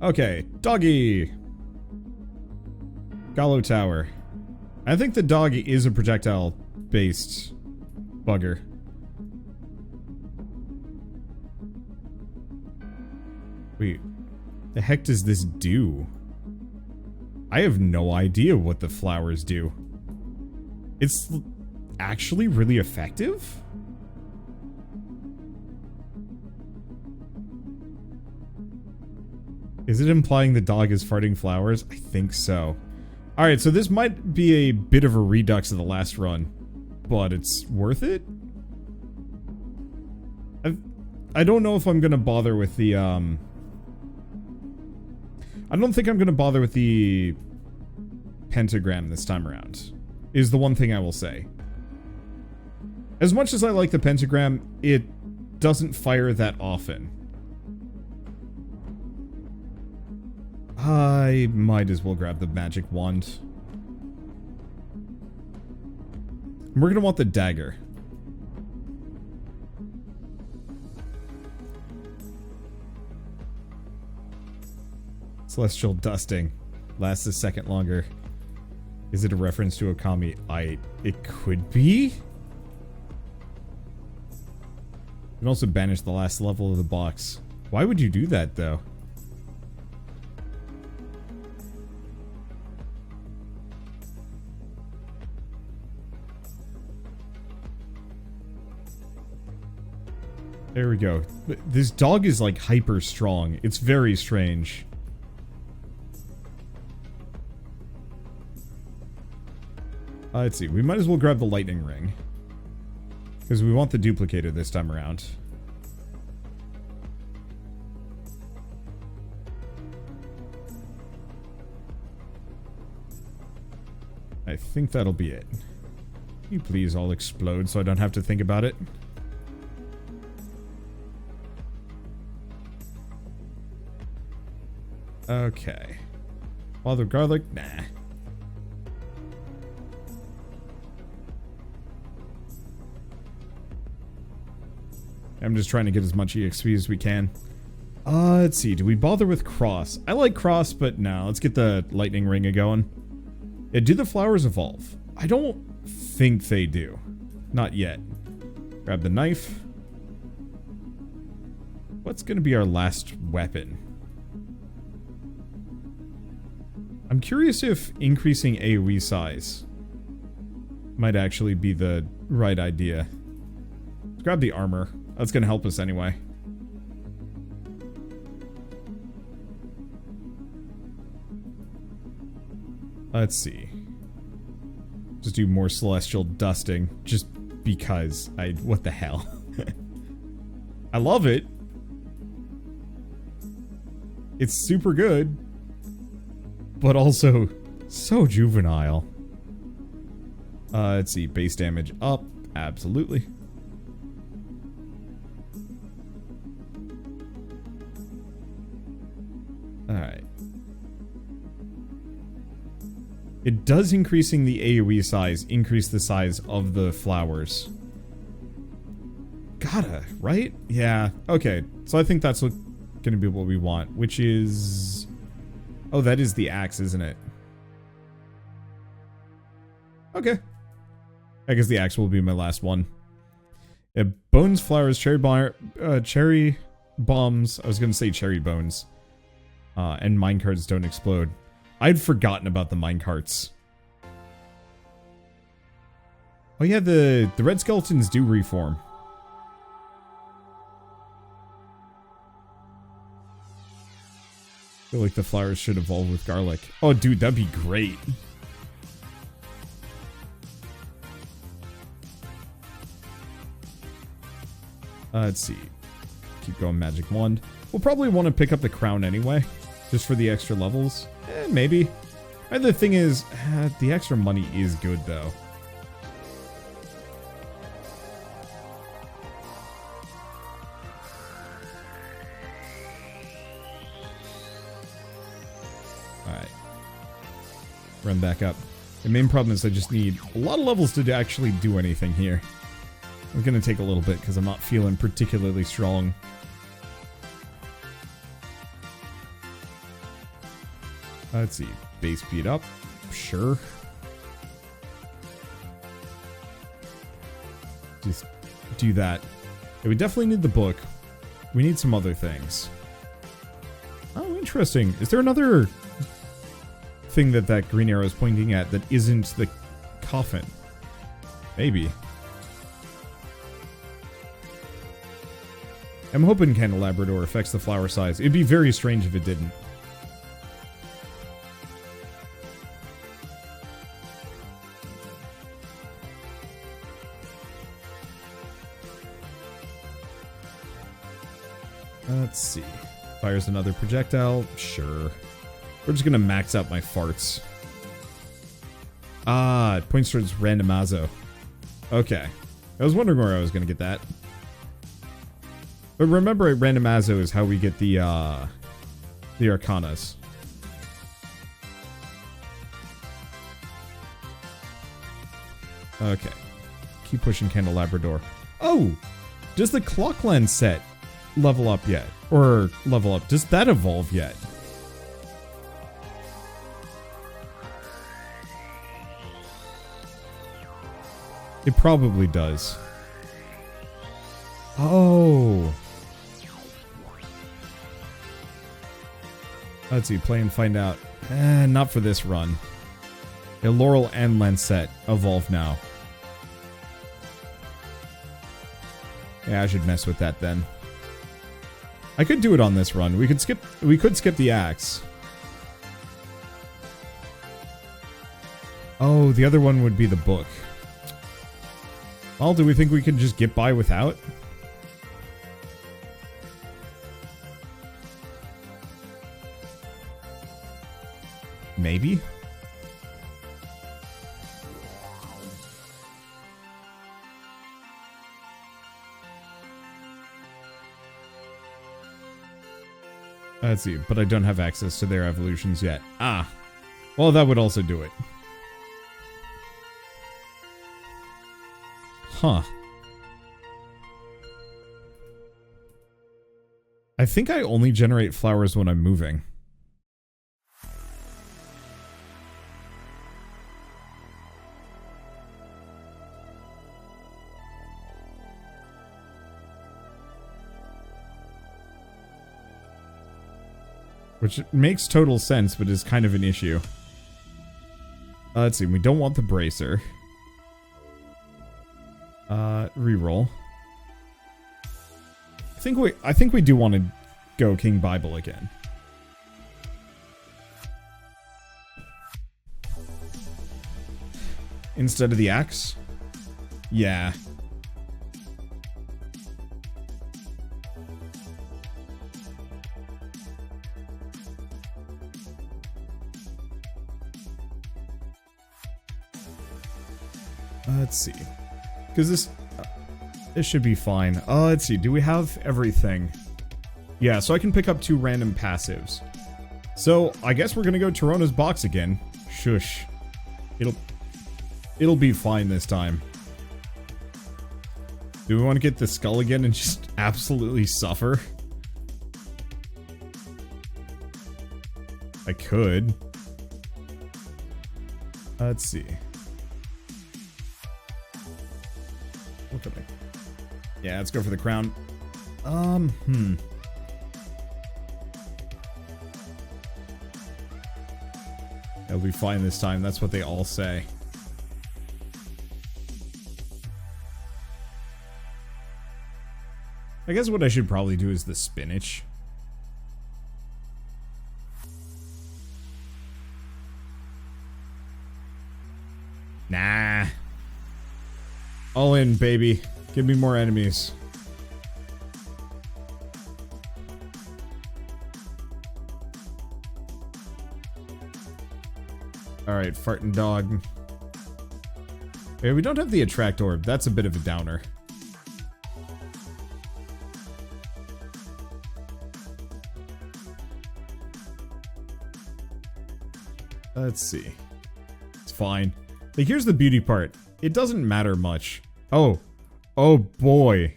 Okay, Doggy! Gallo Tower. I think the Doggy is a projectile-based bugger. Wait, the heck does this do? I have no idea what the flowers do. It's actually really effective? Is it implying the dog is farting flowers? I think so. Alright, so this might be a bit of a redux of the last run, but it's worth it? I don't know if I'm gonna bother with the, I don't think I'm gonna bother with the pentagram this time around, is the one thing I will say. As much as I like the pentagram, it doesn't fire that often. I might as well grab the magic wand. We're gonna want the dagger. Celestial dusting. Lasts a second longer. Is it a reference to Okami? It could be? You can also banish the last level of the box. Why would you do that, though? There we go. This dog is like hyper strong. It's very strange. Let's see. We might as well grab the lightning ring. Because we want the duplicator this time around. I think that'll be it. Can you please all explode so I don't have to think about it? Okay. Father garlic? Nah. I'm just trying to get as much EXP as we can. Let's see. Do we bother with cross? I like cross, but no. Let's get the lightning ring a-going. Yeah, do the flowers evolve? I don't think they do. Not yet. Grab the knife. What's gonna be our last weapon? I'm curious if increasing AoE size might actually be the right idea. Let's grab the armor. That's gonna help us anyway. Let's see. Just do more celestial dusting. Just because. What the hell? I love it. It's super good. But also, so juvenile. Let's see. Base damage up. Absolutely. Alright. It does increasing the AoE size increase the size of the flowers. Gotta, right? Yeah. Okay. So I think that's gonna be what we want, which is... Oh, that is the axe, isn't it? Okay. I guess the axe will be my last one. Yeah, bones, flowers, cherry bombs. I was gonna say cherry bones. And minecarts don't explode. I'd forgotten about the minecarts. Oh yeah, the red skeletons do reform. I feel like the flowers should evolve with garlic. Oh dude, that'd be great. Let's see. Keep going, magic wand. We'll probably want to pick up the crown anyway. Just for the extra levels? Maybe. The thing is, the extra money is good, though. Alright. Run back up. The main problem is I just need a lot of levels to actually do anything here. It's gonna take a little bit because I'm not feeling particularly strong. Let's see. Base speed up. Sure. Just do that. Yeah, we definitely need the book. We need some other things. Oh, interesting. Is there another thing that green arrow is pointing at that isn't the coffin? Maybe. I'm hoping Candelabrador affects the flower size. It'd be very strange if it didn't. Let's see. Fires another projectile? Sure. We're just gonna max out my farts. Ah, it points towards randomazo. Okay. I was wondering where I was gonna get that. But remember, randomazo is how we get the arcanas. Okay. Keep pushing Candelabrador. Oh! Does the Clockland set level up yet? Or level up? Does that evolve yet? It probably does. Oh. Let's see, play and find out. Not for this run. Yeah, Laurel and Lancet evolve now. Yeah, I should mess with that then. I could do it on this run. We could skip the axe. Oh, the other one would be the book. Well, do we think we can just get by without? Maybe? Let's see, but I don't have access to their evolutions yet. Ah. Well, that would also do it. Huh. I think I only generate flowers when I'm moving. Which makes total sense, but is kind of an issue. Let's see, we don't want the bracer. Reroll. I think we do want to go King Bible again. Instead of the axe? Yeah. Let's see. Because this should be fine. Let's see. Do we have everything? Yeah, so I can pick up 2 random passives. So, I guess we're gonna go Torona's box again. Shush. It'll be fine this time. Do we want to get the skull again and just absolutely suffer? I could. Let's see. What could I... Yeah, let's go for the crown. It'll be fine this time. That's what they all say. I guess what I should probably do is the spinach. Nah. All in, baby. Give me more enemies. Alright, farting dog. Okay, we don't have the attract orb. That's a bit of a downer. Let's see. It's fine. Like, here's the beauty part. It doesn't matter much. Oh. Oh, boy.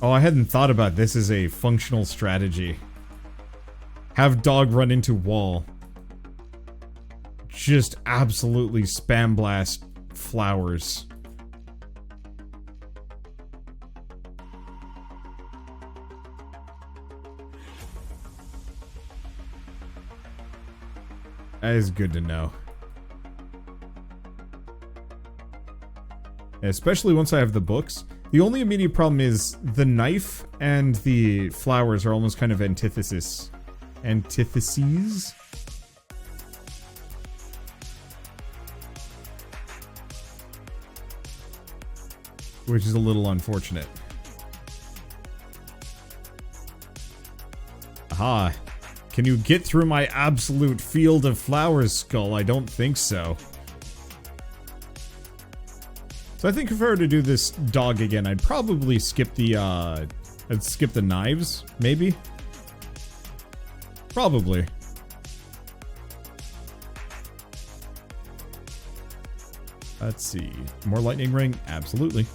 Oh, I hadn't thought about this as a functional strategy. Have dog run into wall. Just absolutely spam blast flowers. That is good to know. Especially once I have the books. The only immediate problem is the knife and the flowers are almost kind of antitheses. Which is a little unfortunate. Aha. Can you get through my absolute field of flowers, Skull? I don't think so. So I think if I were to do this dog again, I'd probably skip the, knives, maybe? Probably. Let's see. More lightning ring? Absolutely.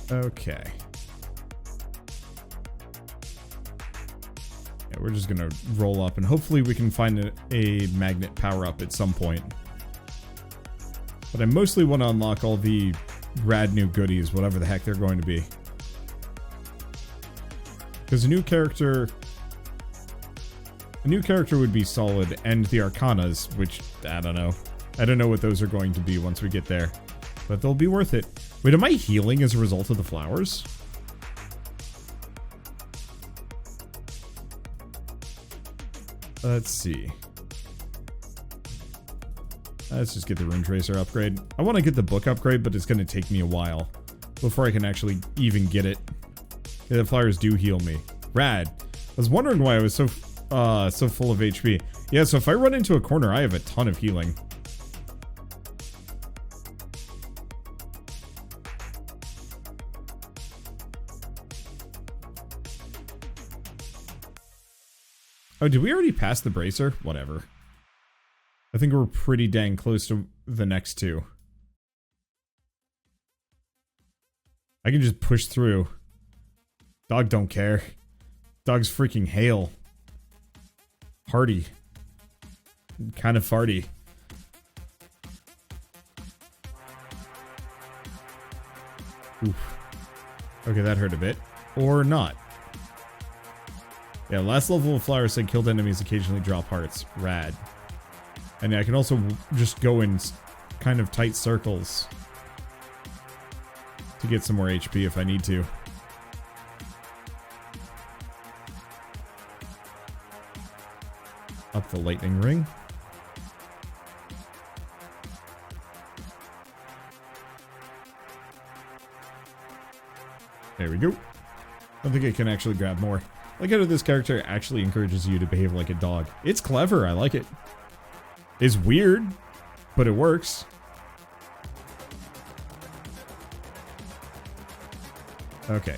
Okay. Yeah, we're just gonna roll up and hopefully we can find a magnet power-up at some point. But I mostly want to unlock all the rad new goodies, whatever the heck they're going to be. Because a new character would be solid, and the Arcanas, which, I don't know. I don't know what those are going to be once we get there. But they'll be worth it. Wait, am I healing as a result of the flowers? Let's see. Let's just get the Rune Tracer upgrade. I want to get the book upgrade, but it's going to take me a while before I can actually even get it. Yeah, the flowers do heal me. Rad. I was wondering why I was so full of HP. Yeah, so if I run into a corner, I have a ton of healing. Oh, did we already pass the bracer? Whatever. I think we're pretty dang close to the next two. I can just push through. Dog don't care. Dog's freaking hail. Hardy. Kind of farty. Oof. Okay, that hurt a bit. Or not. Yeah, last level of flowers said killed enemies occasionally drop hearts. Rad. And I can also just go in kind of tight circles to get some more HP if I need to. Up the lightning ring. There we go. I don't think I can actually grab more. I like how this character actually encourages you to behave like a dog. It's clever, I like it. It's weird, but it works. Okay.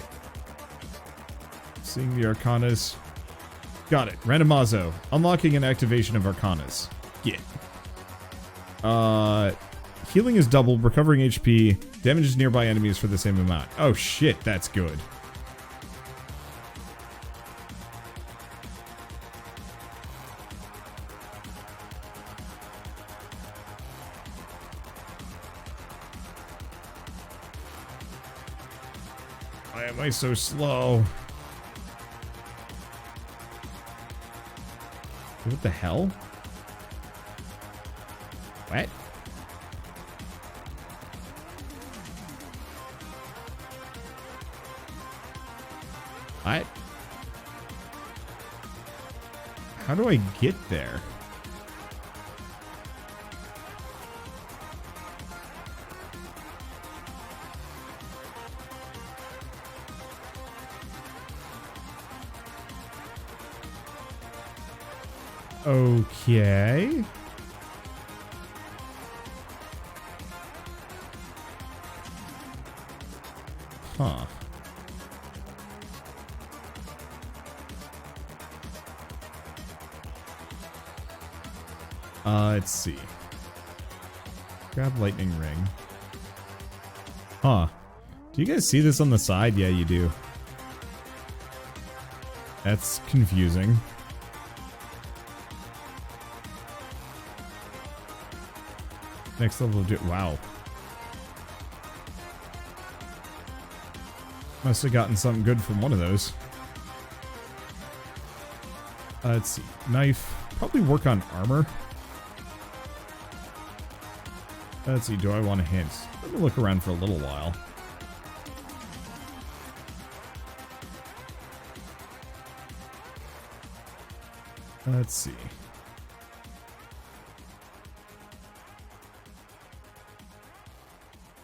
Seeing the Arcanas. Got it. Randomazo. Unlocking an activation of Arcanas. Get. Healing is doubled, recovering HP, damages nearby enemies for the same amount. Oh shit, that's good. Why am I so slow? What the hell? What? What? How do I get there? Okay. Huh. Let's see. Grab lightning ring. Huh. Do you guys see this on the side? Yeah, you do. That's confusing. Next level of wow. Must have gotten something good from one of those. Let's see. Knife. Probably work on armor. Let's see. Do I want a hint? Let me look around for a little while. Let's see.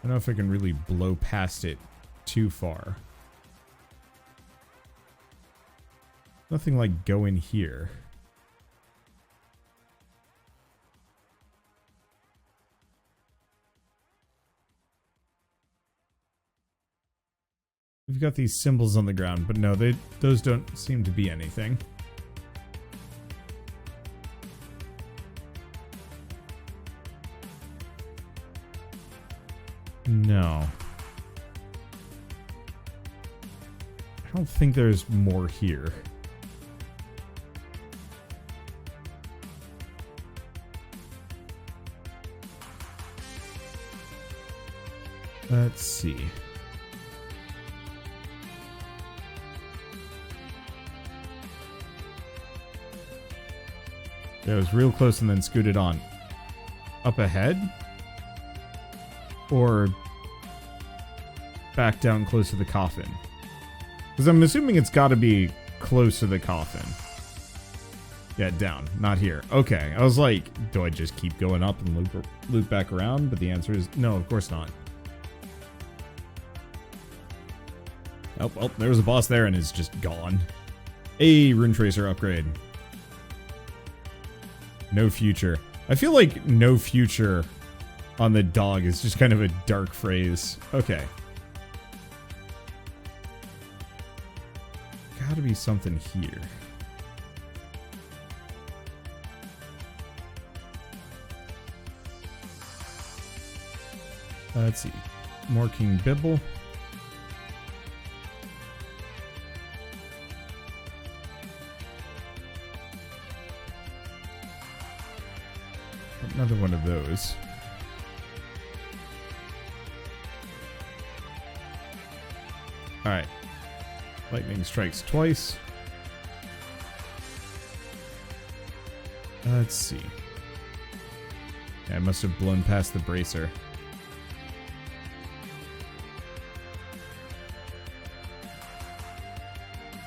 I don't know if I can really blow past it too far. Nothing like go in here. We've got these symbols on the ground, but no, those don't seem to be anything. No. I don't think there's more here. Let's see. Yeah, it was real close and then scooted on. Up ahead? Or back down close to the coffin? Because I'm assuming it's got to be close to the coffin. Yeah, down, not here. Okay, I was like, do I just keep going up and loop back around? But the answer is no, of course not. Oh, well, there was a boss there and it's just gone. A rune tracer upgrade. No future. I feel like no future on the dog is just kind of a dark phrase. Okay. Gotta be something here. Let's see. More King Bibble. Another one of those. Alright. Lightning strikes twice. Let's see. Yeah, I must have blown past the bracer.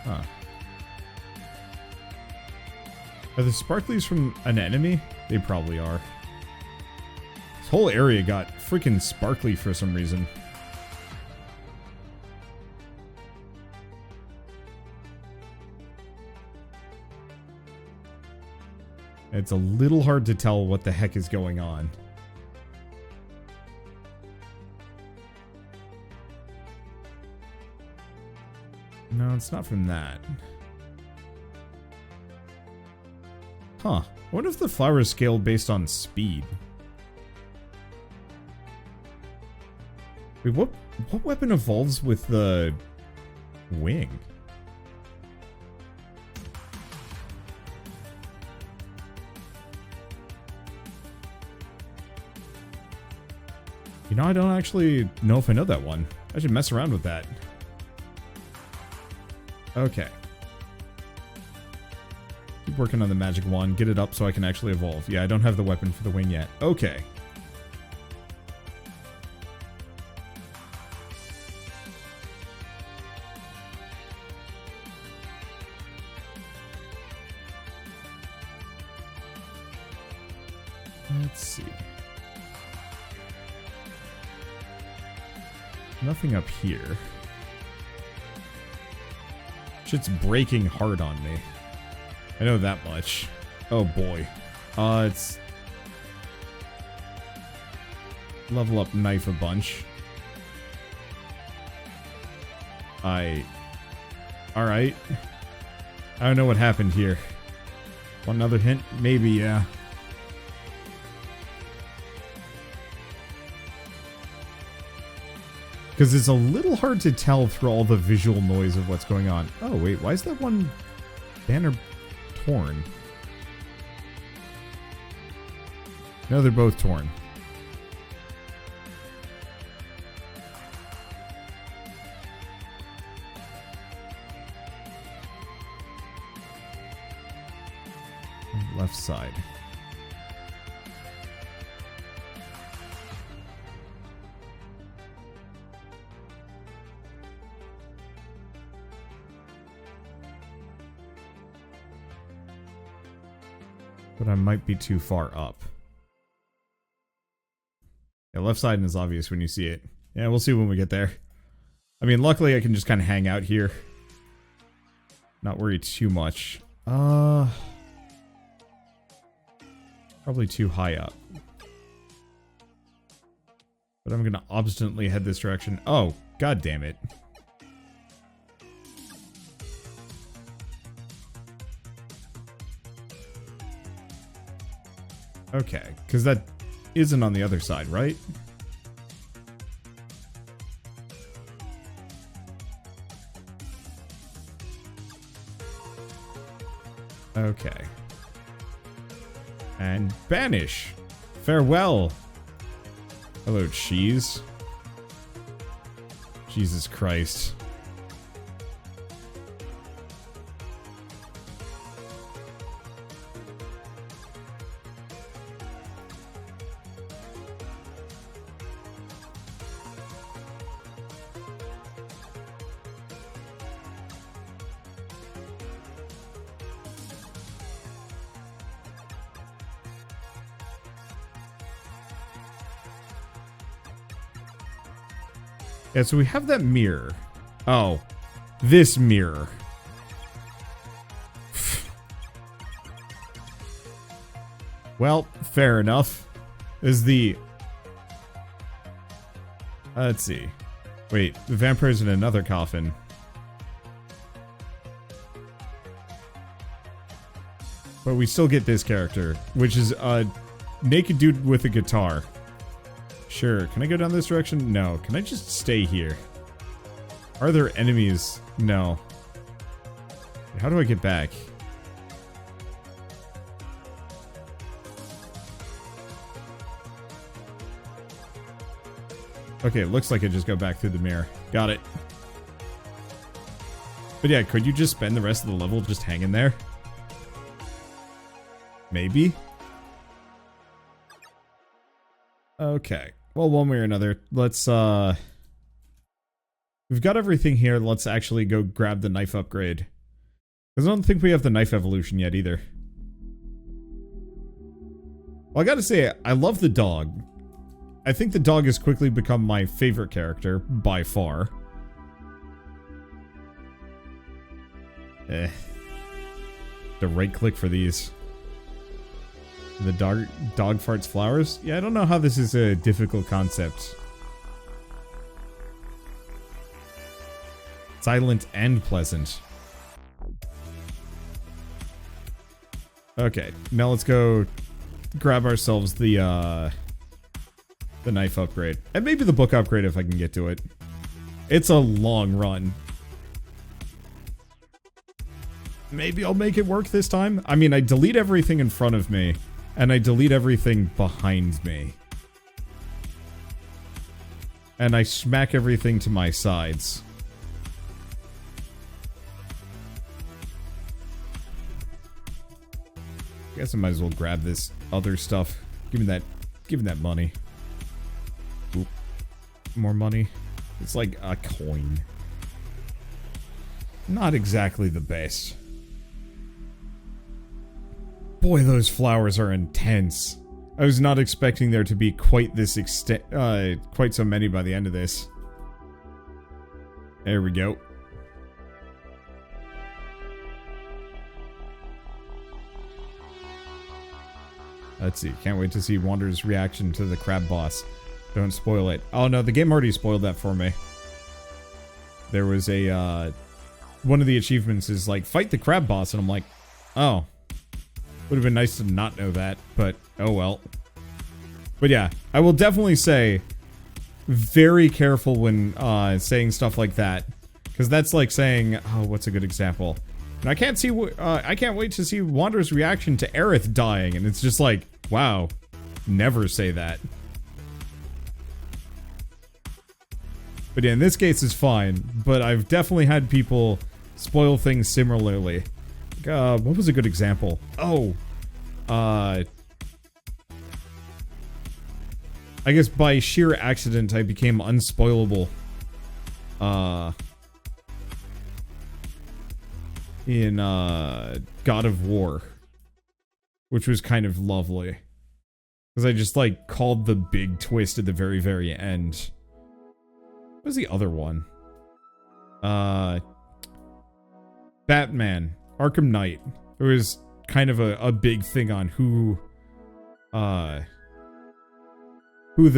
Huh. Are the sparklies from an enemy? They probably are. This whole area got freaking sparkly for some reason. It's a little hard to tell what the heck is going on. No, it's not from that. Huh. I wonder if the flower is scaled based on speed. Wait, what weapon evolves with the wing? You know, I don't actually know if I know that one. I should mess around with that. Okay. Keep working on the magic wand. Get it up so I can actually evolve. Yeah, I don't have the weapon for the wing yet. Okay. Let's see. Nothing up here. Shit's breaking hard on me. I know that much. Oh boy. It's... level up knife a bunch. Alright. I don't know what happened here. Want another hint? Maybe, yeah. Because it's a little hard to tell through all the visual noise of what's going on. Oh, wait, why is that one banner torn? No, they're both torn. Left side. But I might be too far up. Yeah, left side is obvious when you see it. Yeah, we'll see when we get there. I mean, luckily I can just kind of hang out here. Not worry too much. Probably too high up. But I'm gonna obstinately head this direction. Oh, god damn it. Okay, because that isn't on the other side, right? Okay. And banish. Farewell. Hello, cheese. Jesus Christ. Yeah, so we have that mirror. Oh, this mirror. Well, fair enough. Is the... let's see. Wait, the vampire's in another coffin. But we still get this character, which is a naked dude with a guitar. Sure, can I go down this direction? No. Can I just stay here? Are there enemies? No. How do I get back? Okay, it looks like I just go back through the mirror. Got it. But yeah, could you just spend the rest of the level just hanging there? Maybe? Okay. Well, one way or another, let's, we've got everything here. Let's actually go grab the knife upgrade. Because I don't think we have the knife evolution yet either. Well, I gotta say, I love the dog. I think the dog has quickly become my favorite character, by far. The right click for these. The dog farts flowers? Yeah, I don't know how this is a difficult concept. Silent and pleasant. Okay, now let's go grab ourselves the knife upgrade. And maybe the book upgrade if I can get to it. It's a long run. Maybe I'll make it work this time. I mean, I delete everything in front of me. And I delete everything behind me. And I smack everything to my sides. Guess I might as well grab this other stuff. Give me that money. Oop. More money. It's like a coin. Not exactly the best. Boy, those flowers are intense. I was not expecting there to be quite this quite so many by the end of this. There we go. Let's see. Can't wait to see Wander's reaction to the crab boss. Don't spoil it. Oh no, the game already spoiled that for me. There was a, one of the achievements is like, fight the crab boss, and I'm like, oh. Would have been nice to not know that, but oh well. But yeah, I will definitely say very careful when saying stuff like that, because that's like saying, oh, what's a good example? And I can't wait to see Wander's reaction to Aerith dying, and it's just like, wow, never say that. But yeah, in this case it's fine, but I've definitely had people spoil things similarly. What was a good example? Oh, I guess by sheer accident I became unspoilable. In God of War, which was kind of lovely, because I just like called the big twist at the very, very end. What was the other one? Batman Arkham Knight. There was kind of a big thing on who the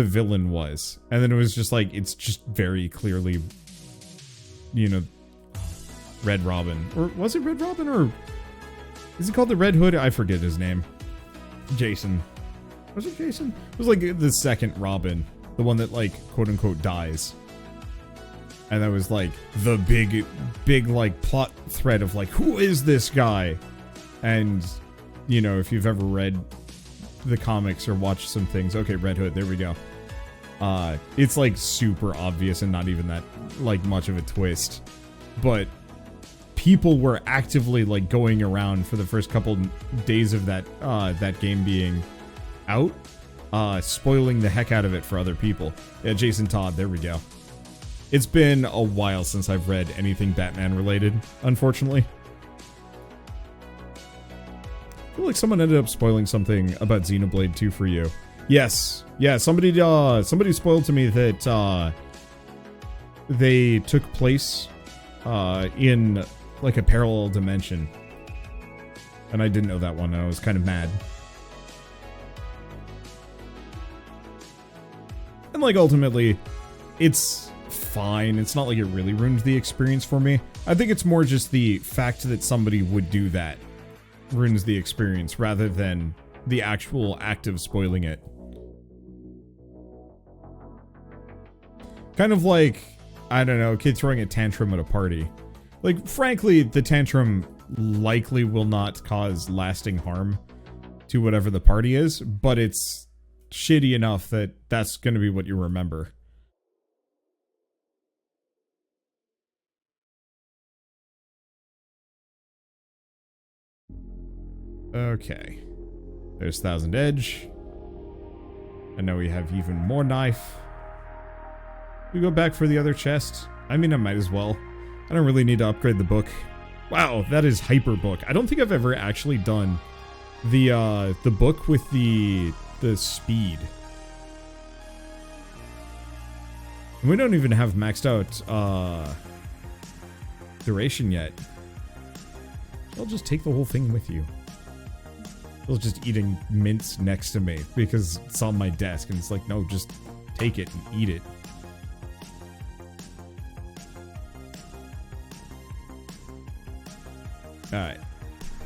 villain was, and then it was just like, it's just very clearly, you know, Red Robin. Or was it Red Robin, or is he called the Red Hood? I forget his name. Jason. Was it Jason? It was like the second Robin, the one that like quote unquote dies. And that was like the big like plot thread of like, who is this guy? And you know, if you've ever read the comics or watched some things, okay, Red Hood, there we go. It's like super obvious and not even that like much of a twist. But people were actively like going around for the first couple days of that that game being out, spoiling the heck out of it for other people. Yeah, Jason Todd, there we go. It's been a while since I've read anything Batman related, unfortunately. I feel like someone ended up spoiling something about Xenoblade 2 for you. Yes, yeah, somebody spoiled to me that they took place in like a parallel dimension, and I didn't know that one, and I was kind of mad. And like ultimately, it's fine. It's not like it really ruined the experience for me. I think it's more just the fact that somebody would do that ruins the experience rather than the actual act of spoiling it. Kind of like, I don't know, a kid throwing a tantrum at a party. Like, frankly, the tantrum likely will not cause lasting harm to whatever the party is, but it's shitty enough that that's going to be what you remember. Okay. There's Thousand Edge. And now we have even more knife. We go back for the other chest. I mean, I might as well. I don't really need to upgrade the book. Wow, that is hyper book. I don't think I've ever actually done the book with the speed. And we don't even have maxed out duration yet. I'll just take the whole thing with you. I was just eating mints next to me because it's on my desk, and it's like, no, just take it and eat it. Alright.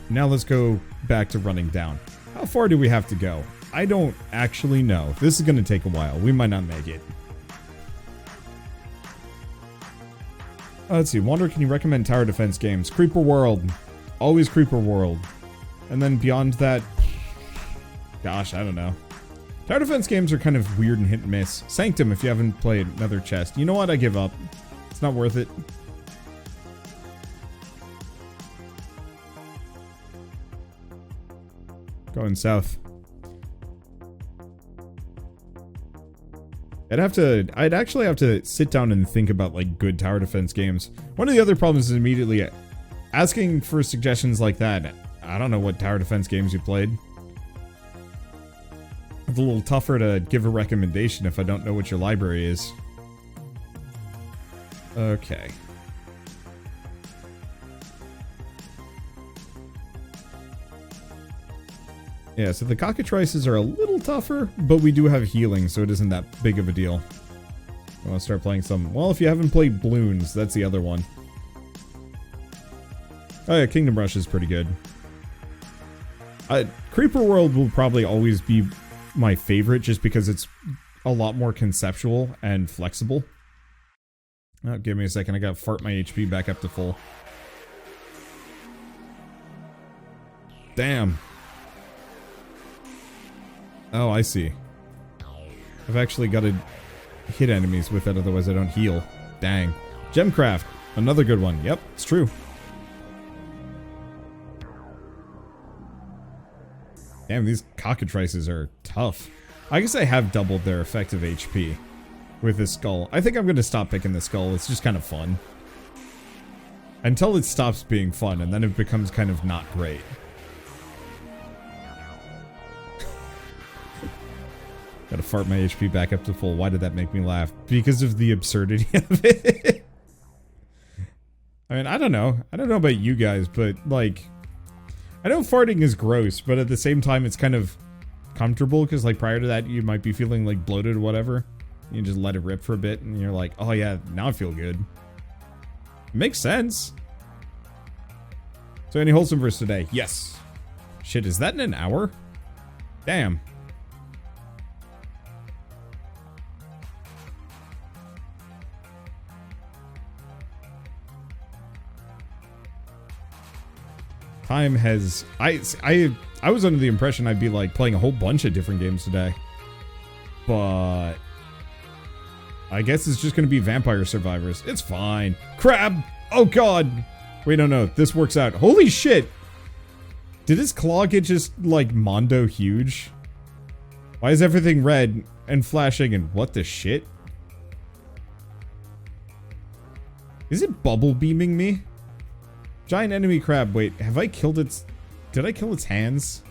Now let's go back to running down. How far do we have to go? I don't actually know. This is going to take a while. We might not make it. Let's see. Wander, can you recommend tower defense games? Creeper World. Always Creeper World. And then beyond that, gosh, I don't know. Tower defense games are kind of weird and hit and miss. Sanctum, if you haven't played another chest. You know what? I give up. It's not worth it. Going south. I'd actually have to sit down and think about like good tower defense games. One of the other problems is immediately asking for suggestions like that. I don't know what tower defense games you played. It's a little tougher to give a recommendation if I don't know what your library is. Okay. Yeah, so the cockatrices are a little tougher, but we do have healing, so it isn't that big of a deal. I want to start playing some... Well, if you haven't played Bloons, that's the other one. Oh yeah, Kingdom Rush is pretty good. Creeper World will probably always be my favorite, just because it's a lot more conceptual and flexible. Oh, give me a second. I gotta fart my HP back up to full. Damn. Oh, I see. I've actually got to hit enemies with it, otherwise I don't heal. Dang. Gemcraft. Another good one. Yep, it's true. Damn, these cockatrices are tough. I guess I have doubled their effective HP with this skull. I think I'm going to stop picking the skull. It's just kind of fun. Until it stops being fun, and then it becomes kind of not great. Gotta fart my HP back up to full. Why did that make me laugh? Because of the absurdity of it. I mean, I don't know. I don't know about you guys, but like... I know farting is gross, but at the same time it's kind of comfortable, because like prior to that you might be feeling like bloated or whatever. You just let it rip for a bit and you're like, oh yeah, now I feel good. Makes sense. So any wholesome verse today? Yes. Shit, is that in an hour? Damn. Time has... I was under the impression I'd be like playing a whole bunch of different games today. But... I guess it's just gonna be Vampire Survivors. It's fine. Crab! Oh god! Wait, no. This works out. Holy shit! Did his claw get just, like, Mondo huge? Why is everything red and flashing and what the shit? Is it bubble beaming me? Giant enemy crab. Wait, have I killed its... Did I kill its hands?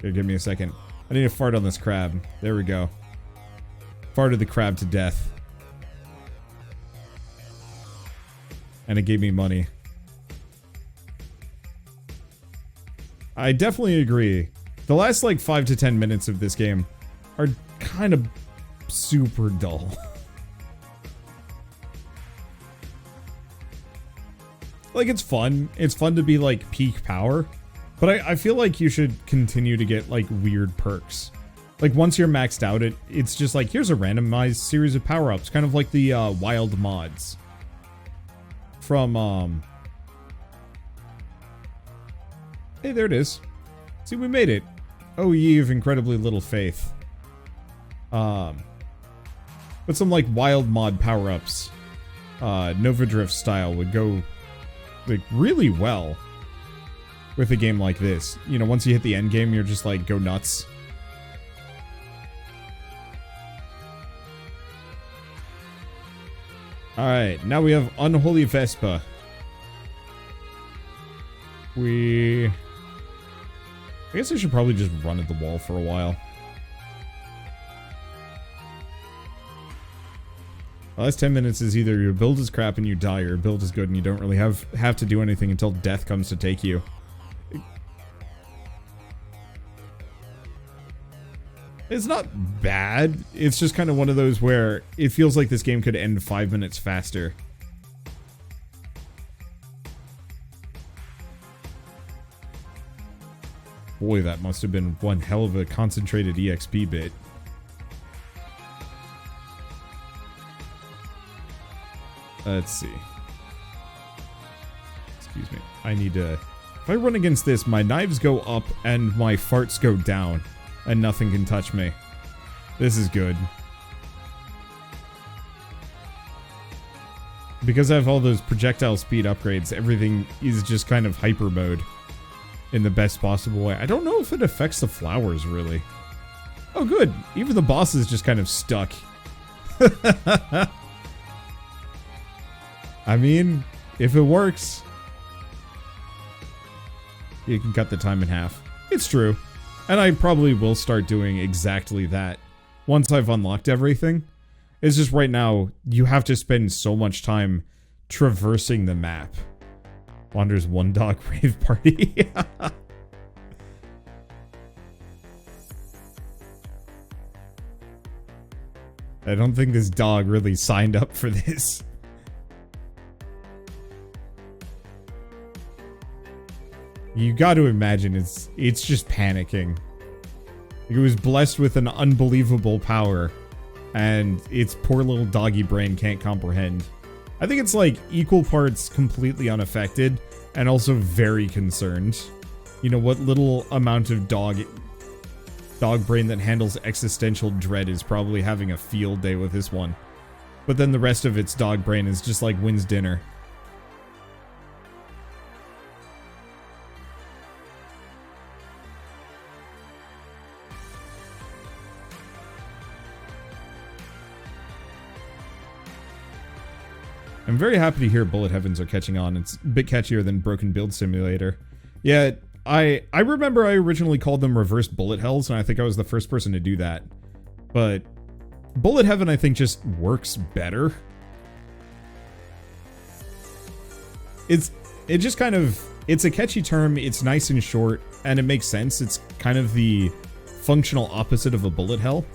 Here, give me a second. I need to fart on this crab. There we go. Farted the crab to death. And it gave me money. I definitely agree. The last, like, 5 to 10 minutes of this game are kind of super dull. Like, it's fun. It's fun to be, like, peak power. But I feel like you should continue to get, like, weird perks. Like, once you're maxed out, it's just like, here's a randomized series of power-ups. Kind of like the, wild mods. From, Hey, there it is. See, we made it. Oh, ye of incredibly little faith. But some, like, wild mod power-ups. Nova Drift style would go... like, really well with a game like this. You know, once you hit the end game, you're just like, go nuts. Alright, now we have Unholy Vespa. I guess I should probably just run at the wall for a while. The last 10 minutes is either your build is crap and you die, or your build is good and you don't really have to do anything until death comes to take you. It's not bad. It's just kind of one of those where it feels like this game could end 5 minutes faster. Boy, that must have been one hell of a concentrated EXP bit. Let's see. Excuse me. I need to... If I run against this, my knives go up and my farts go down. And nothing can touch me. This is good. Because I have all those projectile speed upgrades, everything is just kind of hyper mode. In the best possible way. I don't know if it affects the flowers, really. Oh, good. Even the boss is just kind of stuck. I mean, if it works, you can cut the time in half. It's true. And I probably will start doing exactly that once I've unlocked everything. It's just right now, you have to spend so much time traversing the map. Wander's one dog rave party. I don't think this dog really signed up for this. You got to imagine it's just panicking. It was blessed with an unbelievable power, and its poor little doggy brain can't comprehend. I think it's like equal parts completely unaffected and also very concerned. You know, what little amount of dog brain that handles existential dread is probably having a field day with this one. But then the rest of its dog brain is just like when's dinner. I'm very happy to hear Bullet Heavens are catching on. It's a bit catchier than Broken Build Simulator. Yeah, I remember I originally called them Reverse Bullet Hells, and I think I was the first person to do that. But Bullet Heaven, I think, just works better. It's a catchy term, it's nice and short, and it makes sense. It's kind of the functional opposite of a Bullet Hell.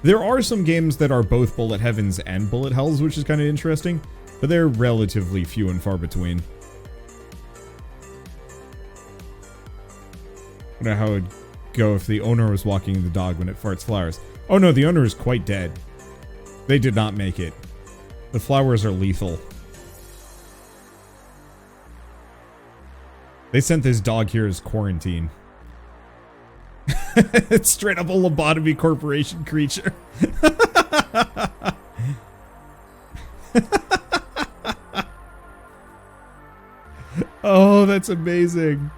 There are some games that are both Bullet Heavens and Bullet Hells, which is kind of interesting, but they're relatively few and far between. I wonder how it would go if the owner was walking the dog when it farts flowers. Oh no, the owner is quite dead. They did not make it. The flowers are lethal. They sent this dog here as quarantine. It's straight up a lobotomy corporation creature. Oh, that's amazing.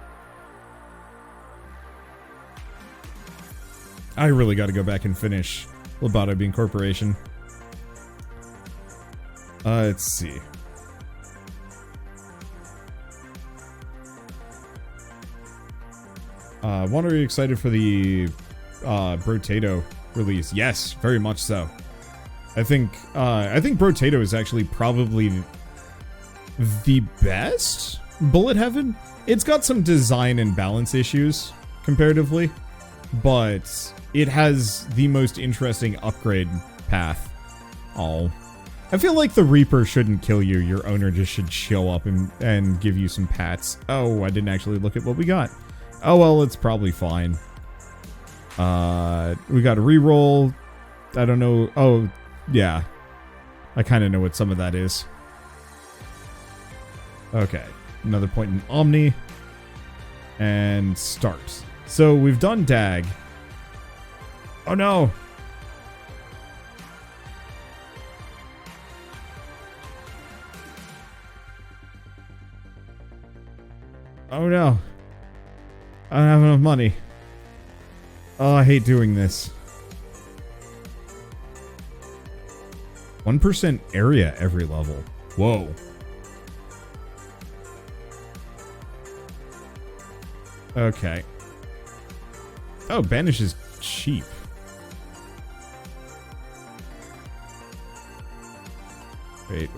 I really got to go back and finish Lobotomy Incorporation. Let's see. Wander, are you excited for the Brotato release? Yes, very much so. I think Brotato is actually probably the best Bullet Heaven. It's got some design and balance issues comparatively, but it has the most interesting upgrade path. Oh, I feel like the Reaper shouldn't kill you. Your owner just should show up and give you some pats. Oh, I didn't actually look at what we got. Oh well, it's probably fine. We got a reroll. I don't know. Oh, yeah. I kind of know what some of that is. Okay. Another point in Omni. And start. So we've done Dag. Oh no! Oh no. I don't have enough money. Oh, I hate doing this. 1% area every level. Whoa. Okay. Oh, Banish is cheap. Wait.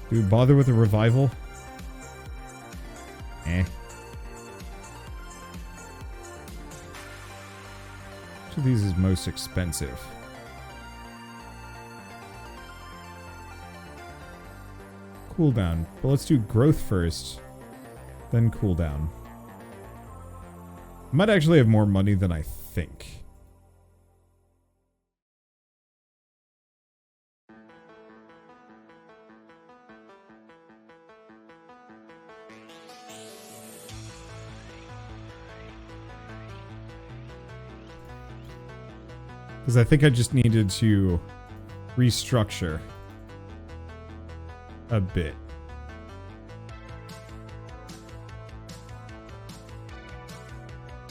Do we bother with a revival? Eh. Which of these is most expensive? Cooldown. But let's do growth first, then cooldown. I might actually have more money than I think. Because I think I just needed to restructure a bit.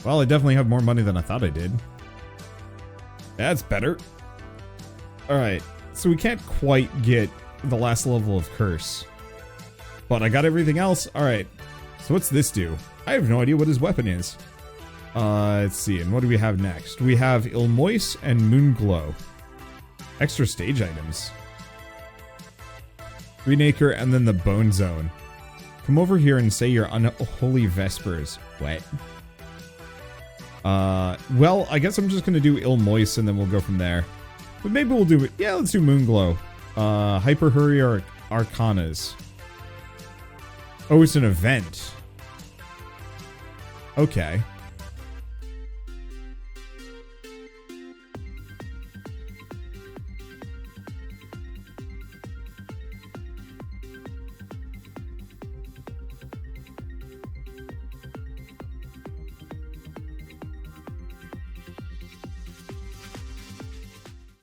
Well, I definitely have more money than I thought I did. That's better. Alright, so we can't quite get the last level of Curse. But I got everything else. Alright, so what's this do? I have no idea what his weapon is. Let's see, and what do we have next? We have Ilmois and Moonglow. Extra stage items. Greenacre and then the Bone Zone. Come over here and say your unholy vespers. What? Well, I guess I'm just gonna do Ilmois and then we'll go from there. But maybe we'll do it. Yeah, let's do Moonglow. Hyper Hurry or Arcanas. Oh, it's an event. Okay.